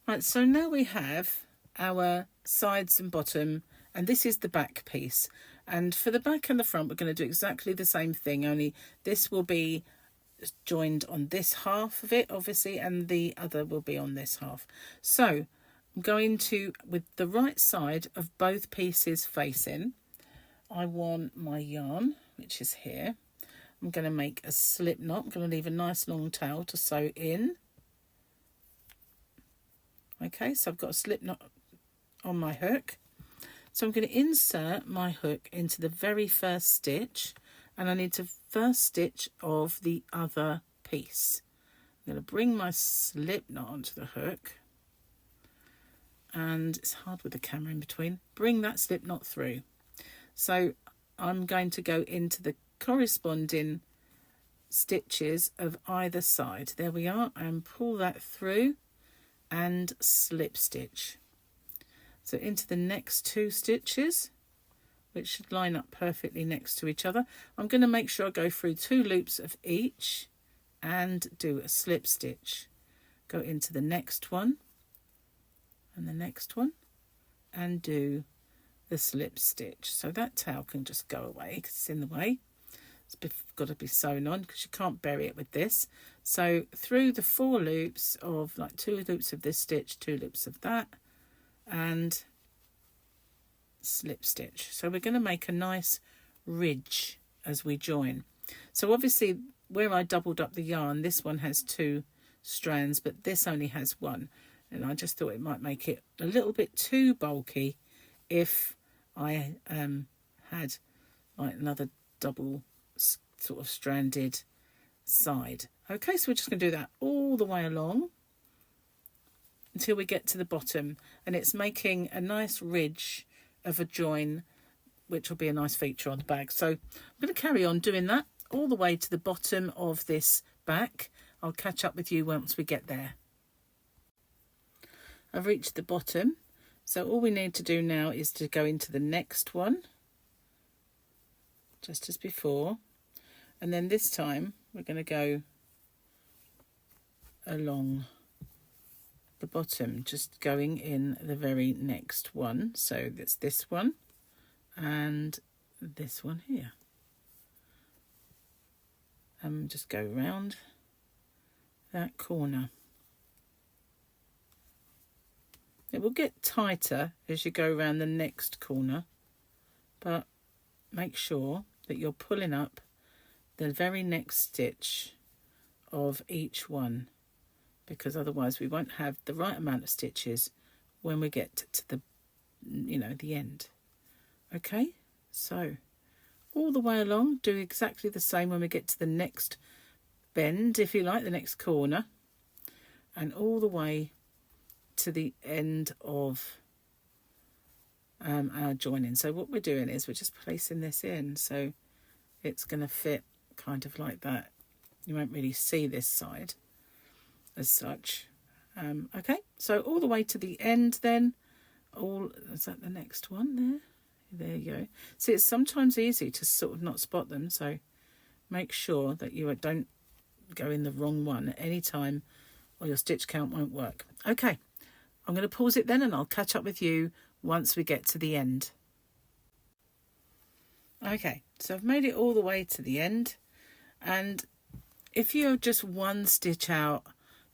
Right, so now we have our sides and bottom, and this is the back piece. And for the back and the front, we're going to do exactly the same thing, only this will be joined on this half of it, obviously, and the other will be on this half. So I'm going to, with the right side of both pieces facing, I want my yarn, which is here. I'm going to make a slip knot. I'm going to leave a nice long tail to sew in. Okay, so I've got a slip knot on my hook. So I'm going to insert my hook into the very first stitch, and I need to first stitch of the other piece. I'm going to bring my slip knot onto the hook, and it's hard with the camera in between. Bring that slip knot through. So I'm going to go into the corresponding stitches of either side. There we are, and pull that through and slip stitch. So into the next two stitches, which should line up perfectly next to each other, I'm going to make sure I go through 2 loops of each and do a slip stitch. Go into the next one and the next one and do the slip stitch. So that tail can just go away because it's in the way. It's got to be sewn on because you can't bury it with this. So through the 4 loops of, like, 2 loops of this stitch, 2 loops of that, and slip stitch. So we're going to make a nice ridge as we join. So obviously where I doubled up the yarn, this one has 2 strands, but this only has 1, and I just thought it might make it a little bit too bulky if I had like another double sort of stranded side. Okay, so we're just going to do that all the way along until we get to the bottom, and it's making a nice ridge of a join, which will be a nice feature on the bag. So I'm going to carry on doing that all the way to the bottom of this back. I'll catch up with you once we get there. I've reached the bottom, so all we need to do now is to go into the next one, just as before, and then this time we're going to go along the bottom, just going in the very next one. So that's this one and this one here, and just go round that corner. It will get tighter as you go around the next corner, but make sure that you're pulling up the very next stitch of each one, because otherwise we won't have the right amount of stitches when we get to the, the end. Okay, so all the way along, do exactly the same when we get to the next bend, if you like, the next corner, and all the way to the end of our joining. So what we're doing is we're just placing this in, so it's going to fit kind of like that. You won't really see this side as such. Okay, so all the way to the end then. Is that the next one there you go. See, it's sometimes easy to sort of not spot them, so make sure that you don't go in the wrong one at any time or your stitch count won't work. Okay, I'm going to pause it then, and I'll catch up with you once we get to the end. Okay, so I've made it all the way to the end, and if you're just one stitch out,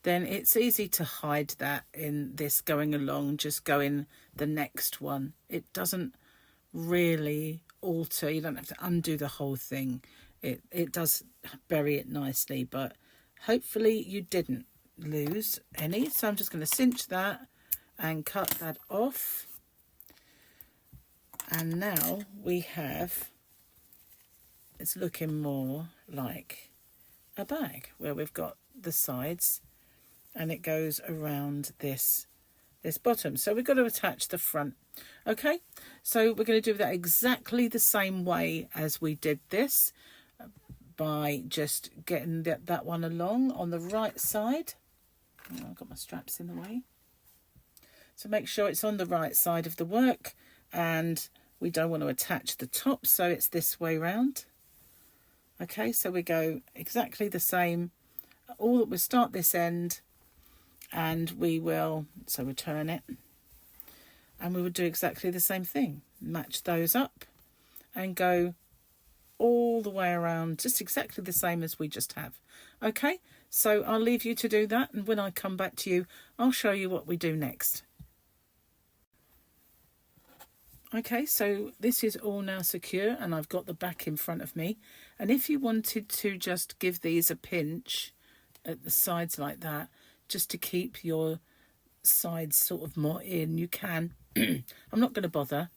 then it's easy to hide that in this going along, just going the next one. It doesn't really alter, you don't have to undo the whole thing. It does bury it nicely, but hopefully you didn't lose any. So I'm just going to cinch that and cut that off, and now we have, it's looking more like a bag where we've got the sides and it goes around this bottom. So we've got to attach the front. Okay, so we're going to do that exactly the same way as we did this, by just getting that one along on the right side. Oh, I've got my straps in the way. So make sure it's on the right side of the work, and we don't want to attach the top, so it's this way round. Okay, so we go exactly the same. We'll start this end, and we will, so we turn it, and we would do exactly the same thing. Match those up and go all the way around, just exactly the same as we just have. Okay, so I'll leave you to do that, and when I come back to you, I'll show you what we do next. Okay, so this is all now secure, and I've got the back in front of me. And if you wanted to just give these a pinch at the sides like that, just to keep your sides sort of more in, you can. I'm not going to bother,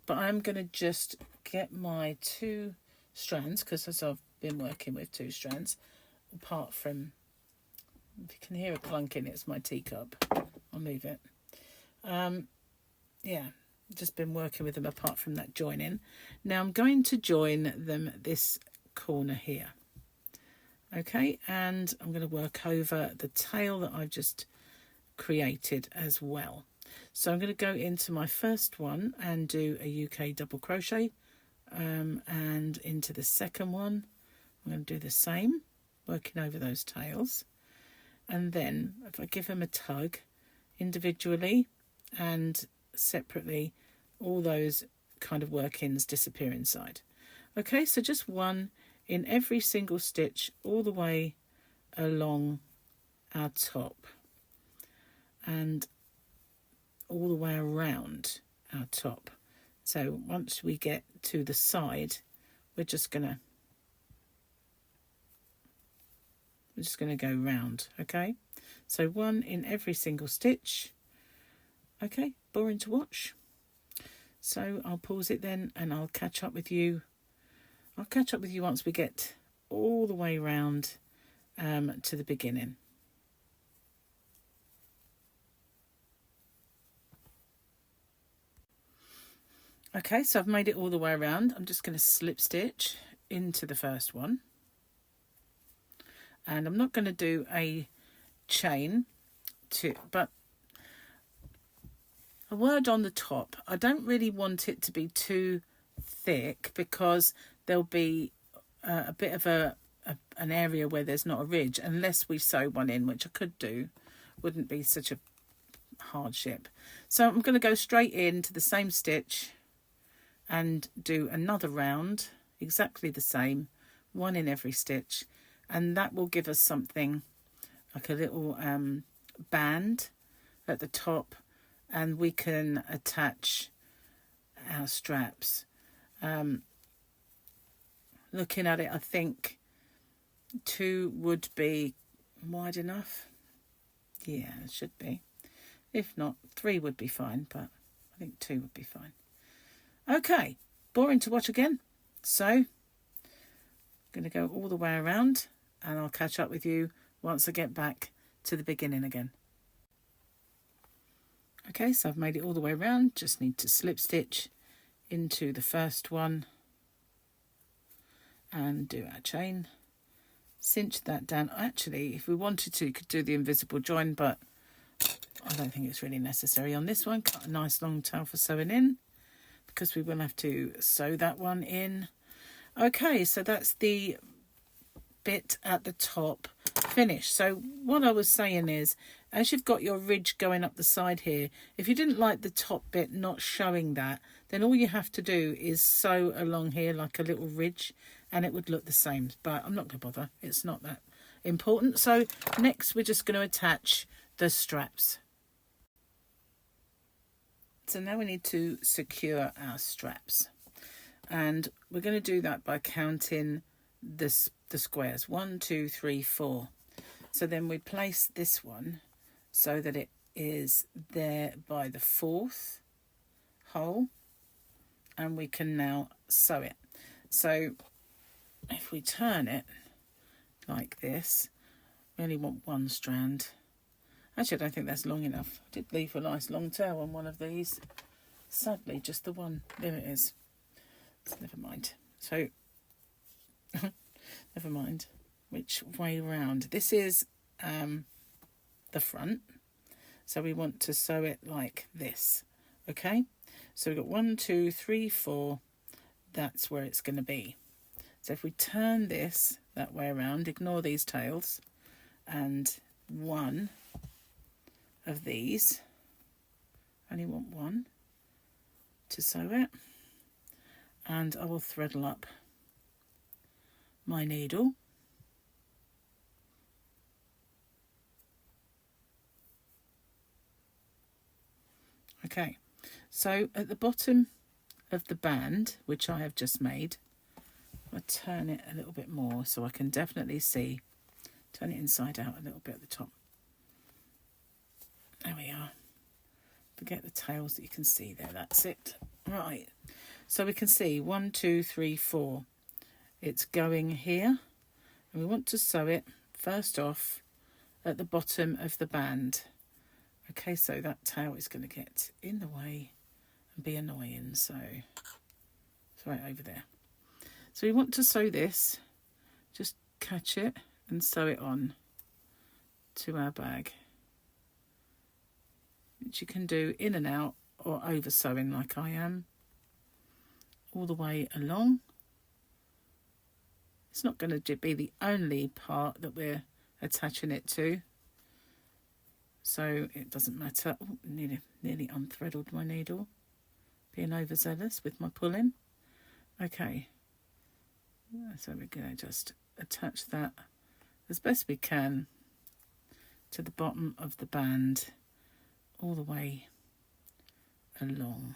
but I'm going to just get my 2 strands, because as I've been working with 2 strands, apart from, if you can hear a clunking, it's my teacup. I'll move it. Yeah, just been working with them apart from that joining. Now I'm going to join them this corner here. Okay, and I'm going to work over the tail that I've just created as well. So I'm going to go into my first one and do a UK double crochet, and into the second one I'm going to do the same, working over those tails, and then if I give them a tug individually and separately, all those kind of work-ins disappear inside. Okay, so just one in every single stitch all the way along our top and all the way around our top. So once we get to the side, we're just gonna go round. Okay, so one in every single stitch. Okay, boring to watch, so I'll pause it then, and I'll catch up with you. I'll catch up with you once we get all the way round to the beginning. Okay, so I've made it all the way around. I'm just going to slip stitch into the first one, and I'm not going to do a chain but a word on the top. I don't really want it to be too thick, because there'll be a bit of an area where there's not a ridge, unless we sew one in, which I could do, wouldn't be such a hardship. So I'm going to go straight into the same stitch and do another round, exactly the same, one in every stitch, and that will give us something like a little band at the top, and we can attach our straps. Looking at it, I think 2 would be wide enough. Yeah, it should be. If not, 3 would be fine, but I think 2 would be fine. Okay, boring to watch again. So I'm going to go all the way around, and I'll catch up with you once I get back to the beginning again. Okay, so I've made it all the way around. Just need to slip stitch into the first one and do our chain. Cinch that down. Actually, if we wanted to, you could do the invisible join, but I don't think it's really necessary on this one. Cut a nice long tail for sewing in, because we will have to sew that one in. Okay, so that's the bit at the top finished. So what I was saying is, as you've got your ridge going up the side here, if you didn't like the top bit not showing that, then all you have to do is sew along here like a little ridge, and it would look the same. But I'm not going to bother, it's not that important. So next we're just going to attach the straps. So now we need to secure our straps, and we're going to do that by counting the squares. 1, 2, 3, 4. So then we place this one so that it is there by the 4th hole, and we can now sew it. So if we turn it like this. We only want one strand. Actually, I don't think that's long enough. I did leave a nice long tail on one of these. Sadly, just the one. There it is. So never mind. So, never mind which way round. This is the front. So we want to sew it like this. Okay? So we've got 1, 2, 3, 4. That's where it's going to be. So if we turn this that way around, ignore these tails, and one of these, only want one to sew it, and I will threadle up my needle. Okay, so at the bottom of the band, which I have just made, I'll turn it a little bit more so I can definitely see. Turn it inside out a little bit at the top. There we are. Forget the tails that you can see there. That's it. Right. So we can see 1, 2, 3, 4. It's going here. And we want to sew it first off at the bottom of the band. Okay, so that tail is going to get in the way and be annoying. So it's right over there. So we want to sew this. Just catch it and sew it on to our bag, which you can do in and out or over sewing like I am, all the way along. It's not going to be the only part that we're attaching it to, so it doesn't matter. Oh, nearly unthreaded my needle, being overzealous with my pulling. Okay, so we're going to just attach that as best we can to the bottom of the band, all the way along.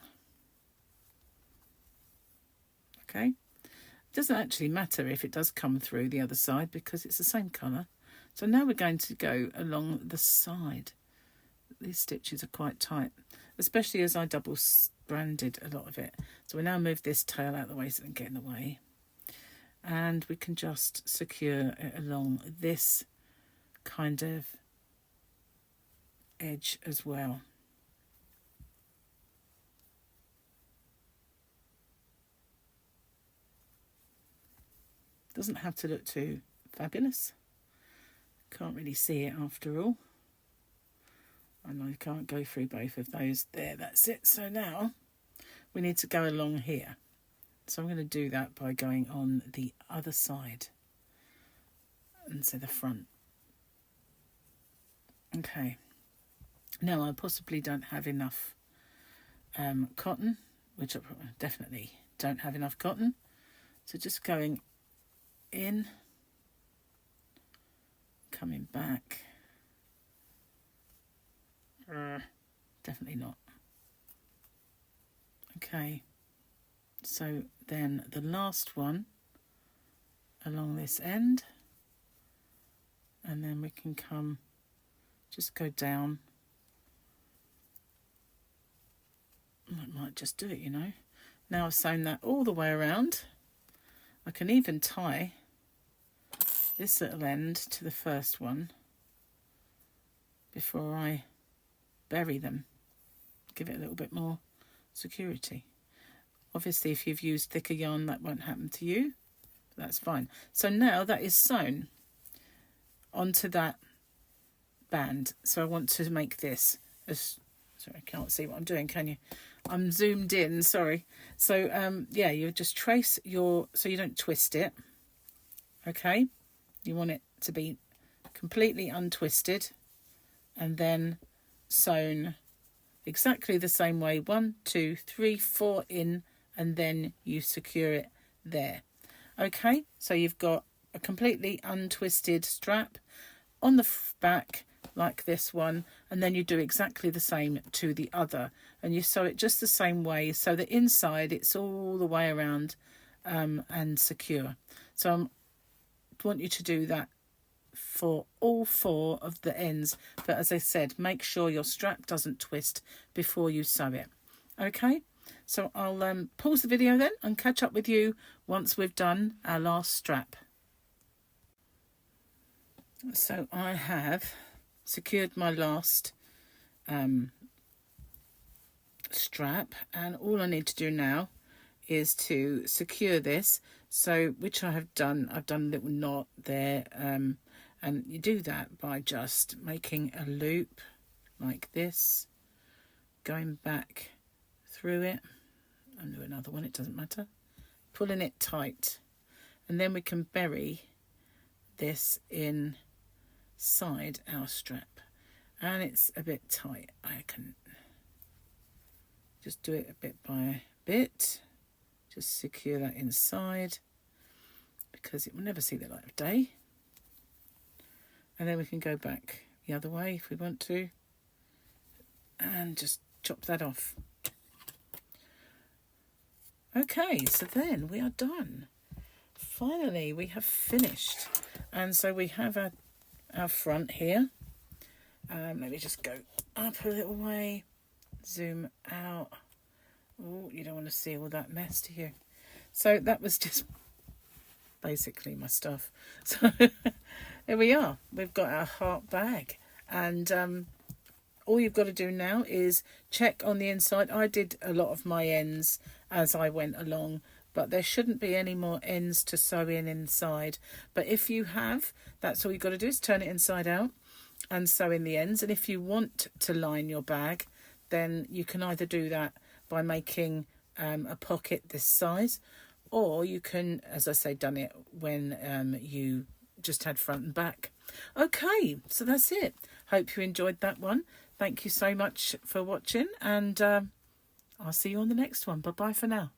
Okay, it doesn't actually matter if it does come through the other side because it's the same colour. So now we're going to go along the side. These stitches are quite tight, especially as I double stranded a lot of it. So we now move this tail out of the way so it doesn't get in the way, and we can just secure it along this kind of edge as well. Doesn't have to look too fabulous. Can't really see it after all. And I can't go through both of those. There, that's it. So now we need to go along here. So I'm going to do that by going on the other side. And so the front. Okay. Now I possibly don't have enough cotton, which I definitely don't have enough cotton. So just going in, coming back. Definitely not. Okay, so then the last one along this end, and then we can come, just go down. I might just do it, you know. Now I've sewn that all the way around. I can even tie this little end to the first one before I bury them. Give it a little bit more security. Obviously, if you've used thicker yarn, that won't happen to you. But that's fine. So now that is sewn onto that band. So I want to make this as... Sorry, I can't see what I'm doing, can you? I'm zoomed in, sorry. So, yeah, you just trace your... So you don't twist it, okay? You want it to be completely untwisted and then sewn exactly the same way. 1, 2, 3, 4 in, and then you secure it there. Okay, so you've got a completely untwisted strap on the back like this one, and then you do exactly the same to the other, and you sew it just the same way, so the inside it's all the way around and secure. So I want you to do that for all 4 of the ends, but as I said, make sure your strap doesn't twist before you sew it. Okay, so I'll pause the video then and catch up with you once we've done our last strap. So I have secured my last strap, and all I need to do now is to secure this, so which I have done. I've done a little knot there, and you do that by just making a loop like this, going back through it, and do another one, it doesn't matter, pulling it tight, and then we can bury this inside our strap. And it's a bit tight, I can just do it a bit by bit, just secure that inside because it will never see the light of day. And then we can go back the other way if we want to and just chop that off. Okay, so then we are done. Finally, we have finished. And so we have our front here. Let me just go up a little way, zoom out. Oh, you don't want to see all that mess, do you? So that was just basically my stuff. So there we are. We've got our heart bag. And all you've got to do now is check on the inside. I did a lot of my ends as I went along, but there shouldn't be any more ends to sew in inside. But if you have, that's all you've got to do is turn it inside out and sew in the ends. And if you want to line your bag, then you can either do that by making a pocket this size, or you can, as I say, done it when you just had front and back. Okay, so that's it. Hope you enjoyed that one. Thank you so much for watching, and I'll see you on the next one. Bye bye for now.